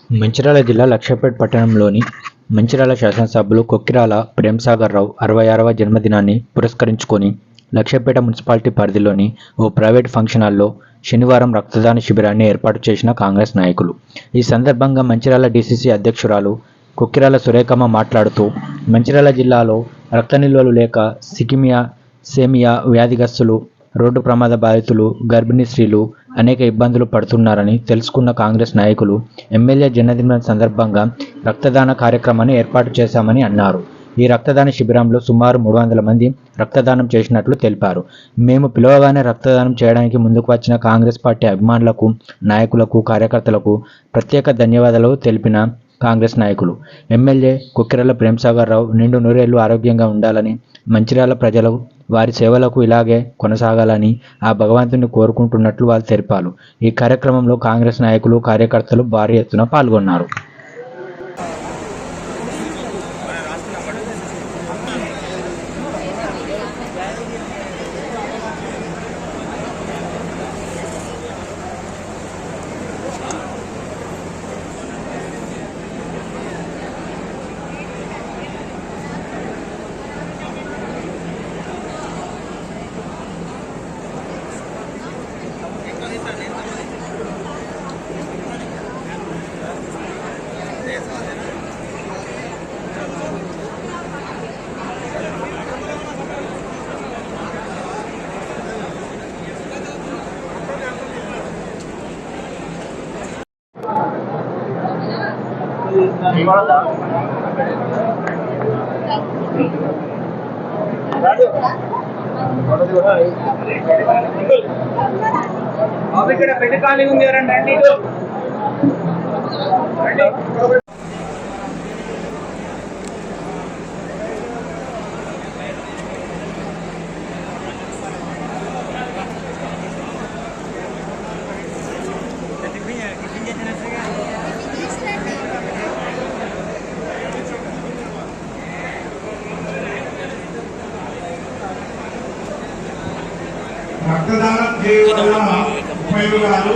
మంచిర్యాల జిల్లా లక్షపేట్ పట్టణంలోని మంచిర్యాల శాసనసభ్యులు కొక్కిరాల ప్రేమ్సాగర్ రావు 66వ జన్మదినాన్ని పురస్కరించుకొని లక్షపేట మున్సిపాలిటీ పరిధిలోని ఓ ప్రైవేటు ఫంక్షన్ హాల్లో శనివారం రక్తదాన శిబిరాన్ని ఏర్పాటు చేసిన కాంగ్రెస్ నాయకులు. ఈ సందర్భంగా మంచిర్యాల డీసీసీ అధ్యక్షురాలు కొక్కిరాల సురేఖమ్మ మాట్లాడుతూ, మంచిర్యాల జిల్లాలో రక్త నిల్వలు లేక సేమియా వ్యాధిగ్రస్తులు, రోడ్డు ప్రమాద బాధితులు, గర్భిణీ స్త్రీలు అనేక ఇబ్బందులు పడుతున్నారని తెలుసుకున్న కాంగ్రెస్ నాయకులు ఎమ్మెల్యే జన్మదినం సందర్భంగా రక్తదాన కార్యక్రమాన్ని ఏర్పాటు చేశామని అన్నారు. ఈ రక్తదాన శిబిరంలో సుమారు 300 మంది రక్తదానం చేసినట్లు తెలిపారు. మేము పిలవగానే రక్తదానం చేయడానికి ముందుకు వచ్చిన కాంగ్రెస్ పార్టీ అభిమానులకు, నాయకులకు, కార్యకర్తలకు ప్రత్యేక ధన్యవాదాలు తెలిపిన కాంగ్రెస్ నాయకులు ఎమ్మెల్యే కొక్కిరాల ప్రేమ్సాగర్ రావు నిండు నూరేళ్లు ఆరోగ్యంగా ఉండాలని, మంచిర్యాల ప్రజలు వారి సేవలకు ఇలాగే కొనసాగాలని ఆ భగవంతుని కోరుకుంటున్నట్లు వాళ్ళు తెలిపారు. ఈ కార్యక్రమంలో కాంగ్రెస్ నాయకులు, కార్యకర్తలు భారీ ఎత్తున పాల్గొన్నారు. ఇక్కడ పెళ్లి ఖాళీ ఉంది ఎవరండి రక్తదానం చేయడం వల్ల ఉపయోగాలు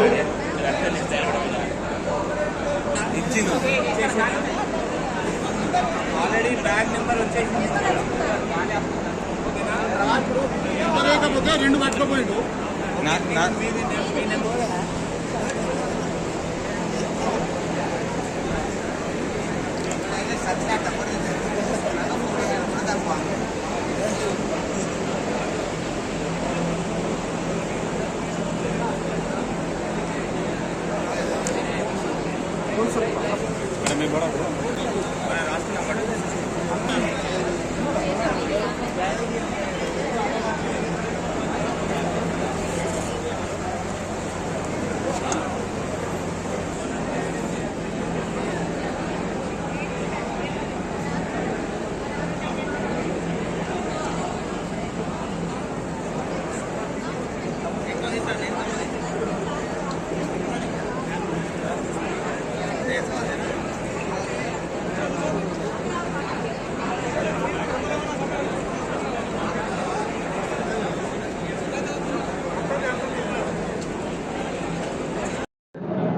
ఆల్రెడీ బ్యాగ్ నెంబర్ వచ్చేసింది. రెండు పట్టుకోపోయిండు.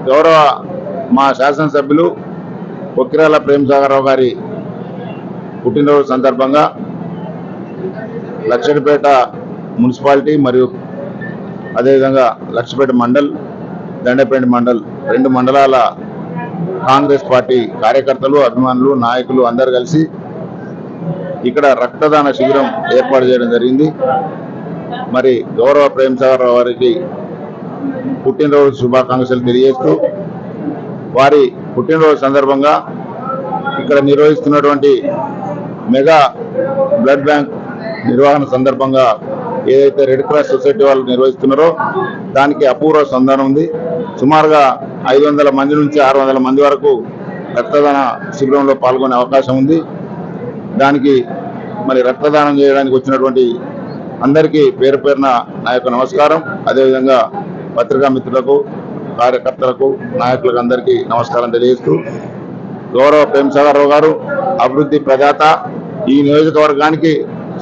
గౌరవ మా శాసనసభ్యులు కొక్కిరాల ప్రేమ్సాగర్ రావు గారి పుట్టినరోజు సందర్భంగా లక్షపేట మున్సిపాలిటీ మరియు అదేవిధంగా లక్షపేట మండల్, దండపేట మండల్, 2 మండలాల కాంగ్రెస్ పార్టీ కార్యకర్తలు, అభిమానులు, నాయకులు అందరు కలిసి ఇక్కడ రక్తదాన శిబిరం ఏర్పాటు చేయడం జరిగింది. మరి గౌరవ ప్రేమ్సాగర్ రావు గారికి పుట్టినరోజు శుభాకాంక్షలు తెలియజేస్తూ, వారి పుట్టినరోజు సందర్భంగా ఇక్కడ నిర్వహిస్తున్నటువంటి మెగా బ్లడ్ బ్యాంక్ నిర్వహణ సందర్భంగా ఏదైతే రెడ్ క్రాస్ సొసైటీ వాళ్ళు నిర్వహిస్తున్నారో దానికి అపూర్వ స్పందన ఉంది. సుమారుగా 500 మంది నుంచి 600 మంది వరకు రక్తదాన శిబిరంలో పాల్గొనే అవకాశం ఉంది. దానికి మరి రక్తదానం చేయడానికి వచ్చినటువంటి అందరికీ పేరు పేరున నా యొక్క నమస్కారం. అదేవిధంగా పత్రికా మిత్రులకు, కార్యకర్తలకు, నాయకులకు అందరికీ నమస్కారం తెలియజేస్తూ, గౌరవ ప్రేమ్సాగర్ రావు గారు అభివృద్ధి ప్రదాత. ఈ నియోజకవర్గానికి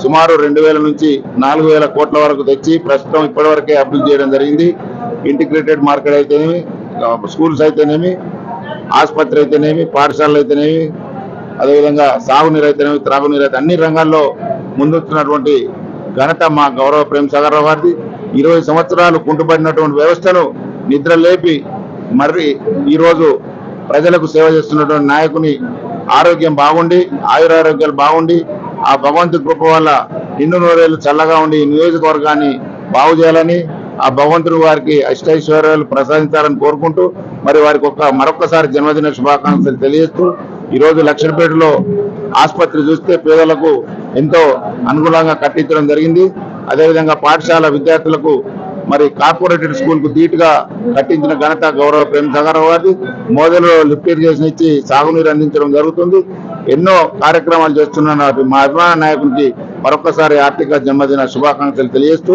సుమారు 2000 నుంచి 4000 కోట్ల వరకు తెచ్చి ప్రస్తుతం ఇప్పటివరకే అభివృద్ధి చేయడం జరిగింది. ఇంటిగ్రేటెడ్ మార్కెట్ అయితేనేమి, స్కూల్స్ అయితేనేమి, ఆసుపత్రి అయితేనేమి, పాఠశాలలు అయితేనేమి, అదేవిధంగా సాగునీరు అయితేనేమి, త్రాగునీరు అయితే అన్ని రంగాల్లో ముందుతున్నటువంటి ఘనత మా గౌరవ ప్రేమసాగర్ రావు గారిది. 20 సంవత్సరాలు కుంటుపడినటువంటి వ్యవస్థను నిద్ర లేపి మరి ఈరోజు ప్రజలకు సేవ చేస్తున్నటువంటి నాయకుని ఆరోగ్యం బాగుండి, ఆయురారోగ్యాలు బాగుండి, ఆ భగవంతుడి కృప వల్ల నిండు నూరేళ్లు చల్లగా ఉండి ఈ నియోజకవర్గాన్ని బాగు చేయాలని, ఆ భగవంతుడు వారికి అష్టైశ్వర్యాలు ప్రసాదించాలని కోరుకుంటూ మరి వారికి మరొకసారి జన్మదిన శుభాకాంక్షలు తెలియజేస్తూ, ఈరోజు లక్షలపేటలో ఆసుపత్రి చూస్తే పేదలకు ఎంతో అనుకూలంగా కట్టించడం జరిగింది. అదేవిధంగా పాఠశాల విద్యార్థులకు మరి కార్పొరేటెడ్ స్కూల్ కు ధీటుగా కట్టించిన ఘనత గౌరవ ప్రేమసాగర్ రావు గారిది. మోదీలో లిఫ్ట్ ఇరిగేషన్ ఇచ్చి సాగునీరు అందించడం జరుగుతుంది. ఎన్నో కార్యక్రమాలు చేస్తున్న మా అభిమాన నాయకునికి మరొకసారి ఆర్థిక జన్మదిన శుభాకాంక్షలు తెలియజేస్తూ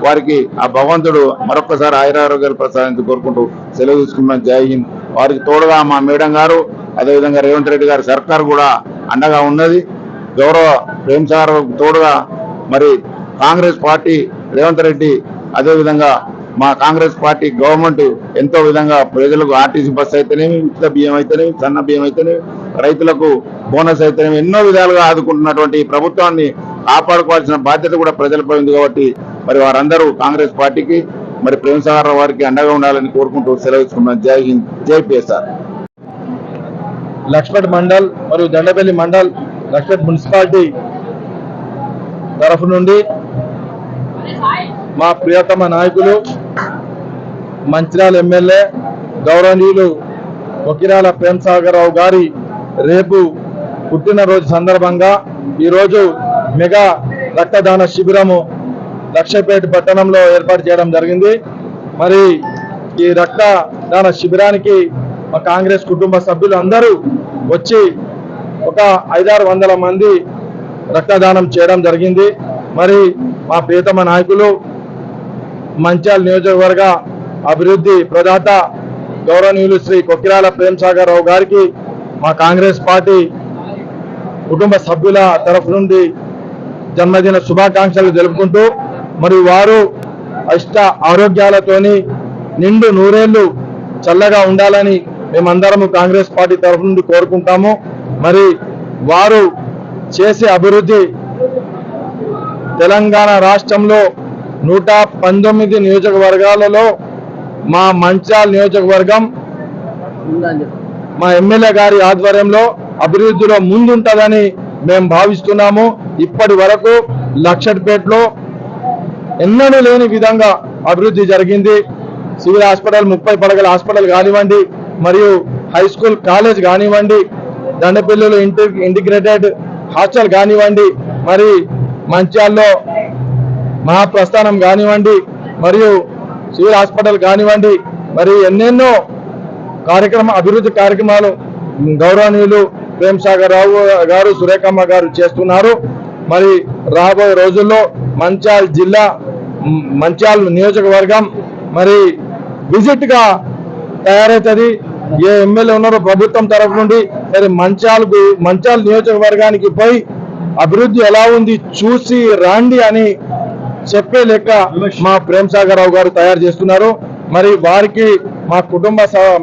వారికి ఆ భగవంతుడు మరొకసారి ఆయురారోగ్యాలు ప్రసాదించి కోరుకుంటూ సెలవు తీసుకున్నాం. జై హింద్. వారికి తోడుగా మా మేడం గారు, అదేవిధంగా రేవంత్ రెడ్డి గారి సర్కారు కూడా అండగా ఉన్నది. గౌరవ ప్రేమసాగర్ తోడుగా మరి కాంగ్రెస్ పార్టీ, రేవంత్ రెడ్డి, అదేవిధంగా మా కాంగ్రెస్ పార్టీ గవర్నమెంట్ ఎంతో విధంగా ప్రజలకు ఆర్టీసీ బస్సు అయితేనేమి, ఉచిత బియ్యం అయితేనేమి, సన్న బియ్యం అయితేనేమి, రైతులకు బోనస్ అయితేనేమి ఎన్నో విధాలుగా ఆదుకుంటున్నటువంటి ప్రభుత్వాన్ని కాపాడుకోవాల్సిన బాధ్యత కూడా ప్రజలపై ఉంది. కాబట్టి మరి వారందరూ కాంగ్రెస్ పార్టీకి మరి ప్రేమసాగర్ రావు వారికి అండగా ఉండాలని కోరుకుంటూ సెలవుస్తున్నాం. జై హింద్, జై పిఎస్ఆర్. లక్ష్మణ్ మండల్ మరియు దండపల్లి మండల్ లక్ష్మణ్ మున్సిపాలిటీ తరఫు నుండి మా ప్రియతమ నాయకులు మంచిర్యాల ఎమ్మెల్యే గౌరవనీయులు కొక్కిరాల ప్రేమసాగర్ రావు గారి రేపు పుట్టినరోజు సందర్భంగా ఈరోజు మెగా రక్తదాన శిబిరము లక్షపేట పట్టణంలో ఏర్పాటు చేయడం జరిగింది. మరి ఈ రక్తదాన శిబిరానికి మా కాంగ్రెస్ కుటుంబ సభ్యులు అందరూ వచ్చి ఒక 500-600 మంది రక్తదానం చేయడం జరిగింది. మరి మా ప్రియతమ నాయకులు మంచిర్యాల నియోజకవర్గ అభివృద్ధి ప్రదాత గౌరవనీయులు శ్రీ కొక్కిరాల ప్రేమసాగర్ రావు గారికి మా కాంగ్రెస్ పార్టీ కుటుంబ సభ్యుల తరఫు నుండి జన్మదిన శుభాకాంక్షలు తెలుపుకుంటూ మరి వారు అష్ట ఆరోగ్యాలతోని నిండు నూరేళ్లు చల్లగా ఉండాలని మేమందరము కాంగ్రెస్ పార్టీ తరఫు నుండి కోరుకుంటాము. మరి వారు చేసే అభివృద్ధి తెలంగాణ రాష్ట్రంలో 119 నియోజకవర్గాలలో మా మంచిర్యాల నియోజకవర్గం మా ఎమ్మెల్యే గారి ఆధ్వర్యంలో అభివృద్ధిలో ముందుంటదని మేము భావిస్తున్నాము. ఇప్పటి వరకు లక్షపేటలో ఎన్నడూ లేని విధంగా అభివృద్ధి జరిగింది. సివిల్ హాస్పిటల్ 30 పడగల హాస్పిటల్ కానివ్వండి, మరియు హై స్కూల్ కాలేజ్ కానివ్వండి, దండపల్లిలో ఇంటిగ్రేటెడ్ హాస్టల్ కానివ్వండి, మరి మంచిర్యాలలో మహాప్రస్థానం కానివ్వండి, మరియు సివిల్ హాస్పిటల్ కానివ్వండి, మరి ఎన్నెన్నో అభివృద్ధి కార్యక్రమాలు గౌరవనీయులు ప్రేమసాగర్ రావు గారు, సురేఖమ్మ గారు చేస్తున్నారు. మరి రాబోయే రోజుల్లో మంచిర్యాల జిల్లా, మంచిర్యాల నియోజకవర్గం మరి విజిట్ గా తయారవుతుంది. ఏ ఎమ్మెల్యే ఉన్నారో ప్రభుత్వం తరఫు నుండి మరి మంచిర్యాల నియోజకవర్గానికి పోయి అభివృద్ధి ఎలా ఉంది చూసి రాండి అని చెప్పే లెక్క మా ప్రేమసాగర్ రావు గారు తయారు చేస్తున్నారు. మరి వారికి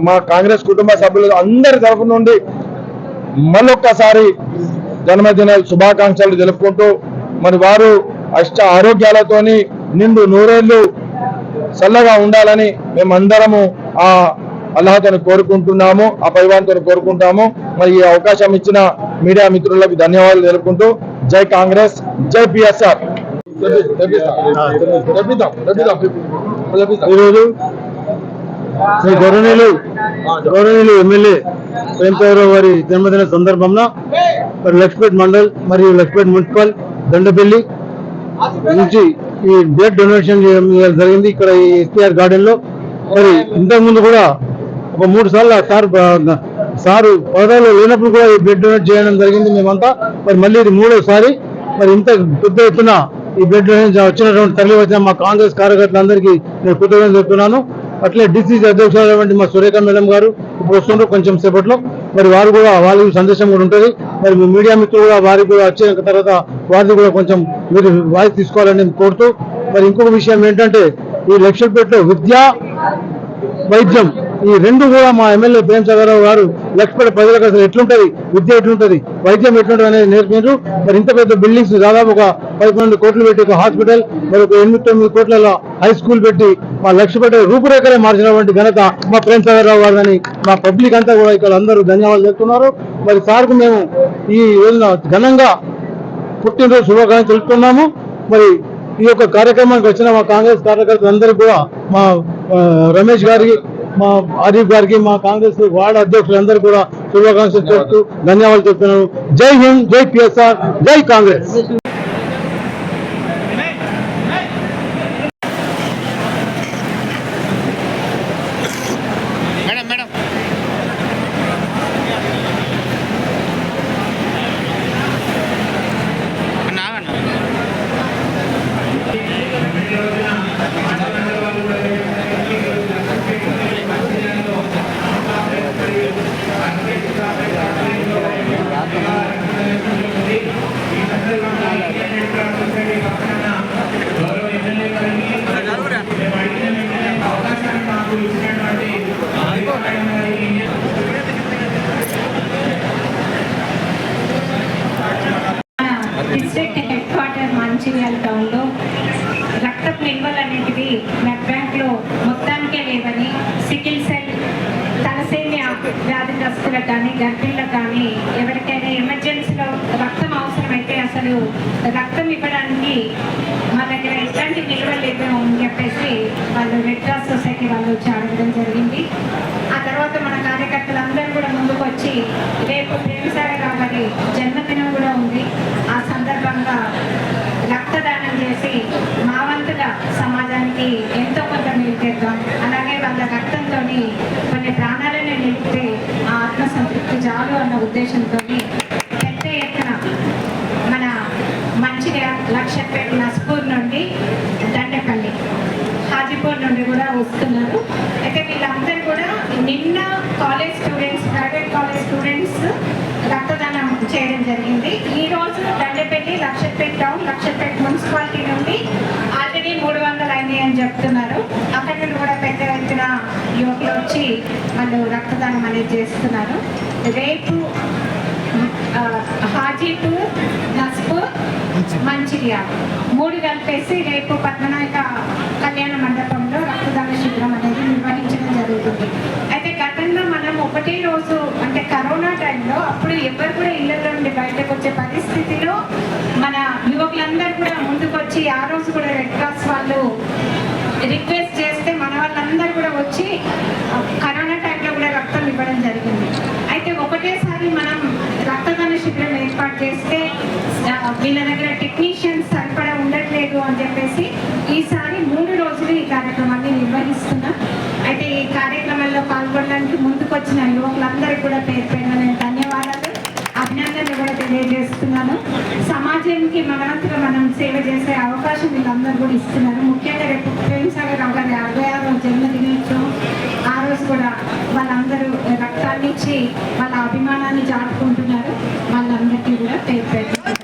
మా కాంగ్రెస్ కుటుంబ సభ్యులు అందరి తరఫు నుండి మళ్ళొక్కసారి జన్మదిన శుభాకాంక్షలు తెలుపుకుంటూ మరి వారు అష్ట ఆరోగ్యాలతోని నిండు నూరేళ్లు చల్లగా ఉండాలని మేమందరము ఆ అల్లాహ్తోని కోరుకుంటున్నాము, ఆ పైవాన్తోని కోరుకుంటాము. మరి ఈ అవకాశం ఇచ్చిన మీడియా మిత్రులకు ధన్యవాదాలు తెలుపుకుంటూ జై కాంగ్రెస్, జై పిఎస్ఆర్. ఈరోజు శ్రీ గౌరవనీయులు ఎమ్మెల్యే ప్రేమసాగర్ వారి జన్మదిన సందర్భంలో మరి లక్ష్మీపేట మండల్ మరియు లక్ష్మీపేట మున్సిపల్ దండపల్లి నుంచి ఈ బ్లడ్ డొనేషన్ జరిగింది. ఇక్కడ ఈ ఎస్టీఆర్ గార్డెన్ లో మరి ఇంతకుముందు కూడా ఒక 3 సార్లు సారు పదవిలో లేనప్పుడు కూడా ఈ బ్లడ్ డొనేట్ చేయడం జరిగింది మేమంతా. మరి మళ్ళీ ఇది 3వసారి. మరి ఇంత పెద్ద ఎత్తున ఈ బ్లడ్ డొనేషన్ వచ్చినటువంటి తరలి వచ్చిన మా కాంగ్రెస్ కార్యకర్తలందరికీ నేను కృతజ్ఞతలు చెప్తున్నాను. అట్లే డిసిసి అధ్యక్షులైనటువంటి మా సురేఖ మేడం గారు ఇప్పుడు వస్తుంటారు కొంచెం సేపట్లో. మరి వారు కూడా వాళ్ళకి సందేశం కూడా ఉంటుంది. మరి మీ మీడియా మిత్రులు కూడా వారికి కూడా వచ్చిన తర్వాత వారిని కూడా కొంచెం మీరు వాయిస్ తీసుకోవాలని కోరుతూ, మరి ఇంకొక విషయం ఏంటంటే ఈ లక్షపేటలో విద్య వైద్యం ఈ రెండు కూడా మా ఎమ్మెల్యే ప్రేమ్ సాగర్ రావు గారు లక్ష్మీపేట ప్రజలకు అసలు ఎట్లుంటది, విద్య ఎట్లుంటది, వైద్యం ఎట్లుంటది అనేది నేర్పారు. మరి ఇంత పెద్ద బిల్డింగ్స్ దాదాపు ఒక 11 కోట్లు పెట్టి ఒక హాస్పిటల్, మరి ఒక 8-9 కోట్ల హై స్కూల్ పెట్టి మా లక్ష్మీపేట రూపురేఖలే మార్చినటువంటి ఘనత మా ప్రేమ్ సాగర్ రావు గారిని మా పబ్లిక్ అంతా కూడా ఇక్కడ అందరూ ధన్యవాదాలు చెప్తున్నారు. మరి సార్కు మేము ఈ రోజున ఘనంగా పుట్టినరోజు శుభాకాంక్షలు తెలుపుతున్నాము. మరి ఈ యొక్క కార్యక్రమానికి వచ్చిన మా కాంగ్రెస్ కార్యకర్తలందరికీ కూడా మా రమేష్ గారికి, మా ఆరిఫ్ గారికి, మా కాంగ్రెస్ వార్డు అధ్యక్షులందరూ కూడా శుభాకాంక్షలు చెప్తూ ధన్యవాదాలు చెప్తున్నాను. జై హింద్, జై పిఎస్ఆర్, జై Congress. District head quarter Mancherial టౌన్లో రక్తపు నిల్వలు అనేటివి బ్లడ్ బ్యాంక్లో మొత్తానికే లేవని, సికిల్ సెల్, తలసేమియా వ్యాధిగ్రస్తులకు కానీ గర్భిణులకు కానీ ఎవరికైనా ఎమర్జెన్సీలో రక్తం అవసరమైతే అసలు రక్తం ఇవ్వడానికి మా దగ్గర ఎట్లాంటి నిల్వ లేదు అని చెప్పేసి వాళ్ళు రెడ్ క్రాస్ సొసైటీ వాళ్ళు వచ్చి అడగడం జరిగింది. ఆ తర్వాత మన కార్యకర్తలందరూ కూడా ముందుకు వచ్చి రేపు ప్రేమ్ సాగర్ రావు గారి జన్మదినం కూడా ఉంది, ఆ సందర్భంగా రక్తదానం చేసి మా వంతుగా సమాజానికి ఎంతో కొంత మేలు చేద్దాం, అలాగే వాళ్ళ రక్తంతో కొన్ని ప్రాణాలను నిలిపితే ఆ ఆత్మసంతృప్తి చాలు అన్న ఉద్దేశంతో పెద్ద ఎత్తున మన మంచిగా లక్షపేట, నస్పూర్ నుండి దండపల్లి, హాజీపూర్ నుండి కూడా వస్తున్నారు. అయితే వీళ్ళందరూ కూడా నిన్న college students, private college students రక్తదానం చేయడం జరిగింది. ఈ రోజు దండపల్లి, లక్షపేట టౌన్, లక్షపేట మున్సిపాలిటీ నుండి ఆల్రెడీ 300 అయినాయి అని చెప్తున్నారు. అక్కడి నుండి కూడా పెద్ద ఎత్తున యువకులు వచ్చి వాళ్ళు రక్తదానం అనేది చేస్తున్నారు. రేపు హాజీపూర్, నస్పూర్, మంచిర్యాల 3 కలిపేసి రేపు పద్మనాయక కళ్యాణ మండపంలో రక్తదాన శిబిరం అనేది నిర్వహించడం జరుగుతుంది. అయితే గతంలో మనం ఒకటే రోజు అంటే కరోనా టైంలో అప్పుడు ఎవరు కూడా ఇళ్లలో నుండి బయటకు వచ్చే పరిస్థితిలో మన యువకులందరూ కూడా ముందుకొచ్చి ఆ రోజు కూడా రెడ్ క్రాస్ వాళ్ళు రిక్వెస్ట్ చేస్తే మన వాళ్ళందరూ కూడా వచ్చి కరోనా టైంలో కూడా రక్తం ఇవ్వడం జరిగింది. అయితే ఒకటేసారి మనం రక్తదాన శిబిరం ఏర్పాటు చేస్తే వీళ్ళ దగ్గర టెక్నీషియన్స్ సరిపడా ఉండట్లేదు అని చెప్పేసి ఈసారి 3 రోజులు ఈ కార్యక్రమాన్ని నిర్వహిస్తున్నాం. అయితే ఈ కార్యక్రమంలో పాల్గొనడానికి ముందుకు వచ్చిన యువకులందరికీ కూడా పేరు పేరున నేను ధన్యవాదాలు, అభినందనలు కూడా తెలియజేస్తున్నాను. సమాజానికి మనవంతుగా మనం సేవ చేసే అవకాశం వీళ్ళందరూ కూడా ఇస్తున్నారు. ముఖ్యంగా రేపు ప్రేమ్ సాగర్ రావు గారి 66వ జన్మదినోత్సవం, ఆ రోజు కూడా వాళ్ళందరూ రక్తాన్ని ఇచ్చి వాళ్ళ అభిమానాన్ని చాటుకుంటున్నారు. వాళ్ళందరికీ కూడా పేరు పేరు